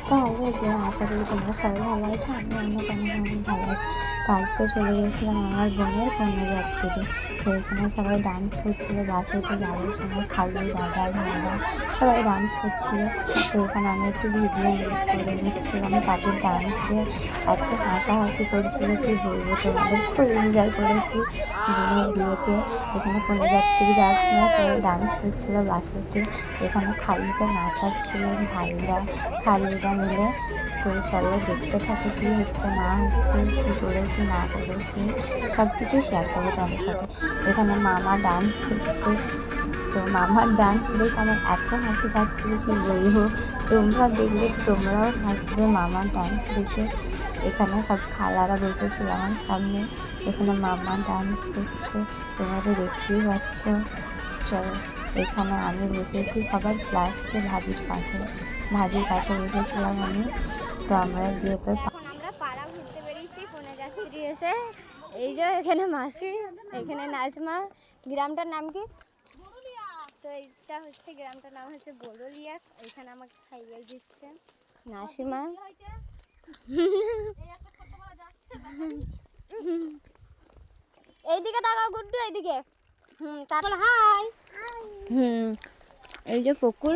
তো hello everyone, আশা করি তোমরা সবাই ভালো আছো। আমি অনেক অনেক অনেক ভালো আছি। তো আজকে চলে গেছিলাম আমার বোনের কন্যাযাত্রী। তো এখানে সবাই ডান্স করছিলো, বাসেতে যাওয়ার সময় খালু দাদা ভাইরা সবাই ডান্স করছিলো। তো এখানে আমি একটু ভিডিও করে নিচ্ছিলাম তাদের ডান্স দিয়ে। এত হাসাহাসি করছিল কি বলবো তোমাদের, খুব এনজয় করেছি বোনের বিয়েতে। এখানে কন্যাযাত্রী যাওয়ার সময় সবাই ডান্স করছিলো বাসেতে। এখানে খালুকে নাচাচ্ছিল ভাইরা খালুরা মিলে। তো চলো দেখতে থাকো কী হচ্ছে না হচ্ছে, কী করেছি না করেছি সব কিছু শেয়ার করবো তোমাদের সাথে। এখানে মামা ডান্স করছে। তো মামার ডান্স দেখে আমার এত হাসি পাচ্ছিল কি বলবো, তোমরা দেখলে তোমরাও হাসবে মামার ডান্স দেখে। এখানে সব খালারা বসেছিল আমার সামনে। এখানে মামা ডান্স করছে, তোমরা তো দেখতেই পাচ্ছ। চলো, এখানে আমি বসেছি সবার লাস্টে ভাবির কাছে বসেছিলাম আমি। তো আমরা যেতে আমরা পাড়া ঘুরতে বেরিয়েছি কন্যাযাত্রী এসে। এই যে এখানে মাসি, এখানে নাজমা। গ্রামটার নাম কি? তো এইটা হচ্ছে গ্রামটার নাম হচ্ছে বড়লিয়া। এখানে আমাকে খাইয়ে দিচ্ছে নাসিমা। এইদিকে তাকাও গুড্ডু, এইদিকে। তারপর হাই। এই যে পুকুর,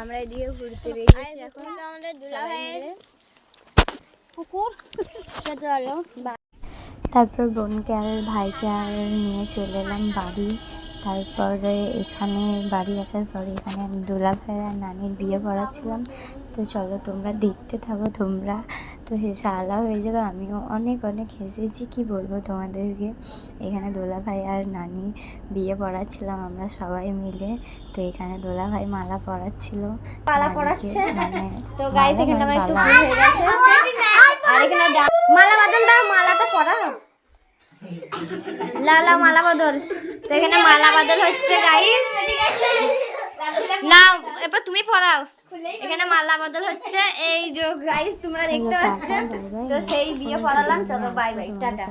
আমরা এদিকে ঘুরতে বেরিয়েছি এখন। আমাদের দুলাভাইয়ের পুকুর। চলো তারপর বোনকে আর ভাইকে আর নিয়ে চলে এলাম বাড়ি। তারপরে এখানে বাড়ি আসার পরে এখানে আমি দুলাভাই আর নানির বিয়ে পড়াচ্ছিলাম। তো চলো তোমরা দেখতে থাকো, তোমরা তো হেসে আলা হয়ে যাবে। আমিও অনেক অনেক হেসেছি কি বলবো তোমাদেরকে। এখানে দুলাভাই আর নানি বিয়ে পড়াচ্ছিলাম আমরা সবাই মিলে। তো এখানে দুলাভাই মালা পরাচ্ছিল, মালা পরাচ্ছে। মানে তো গাইস এখানে আমার একটু ভুল হয়ে গেছে। আর এখানে মালা বদল দাও, মালাটা পরাও। লালা মালা বদল। তো এখানে মালা বদল হচ্ছে গাইস। নাও এবার তুমি পরাও। এখানে মালা বদল হচ্ছে। এই যে গাইস তোমরা দেখতে পাচ্ছ। তো সেই বিয়ে পড়ালাম। চলো বাই বাই, টাটা।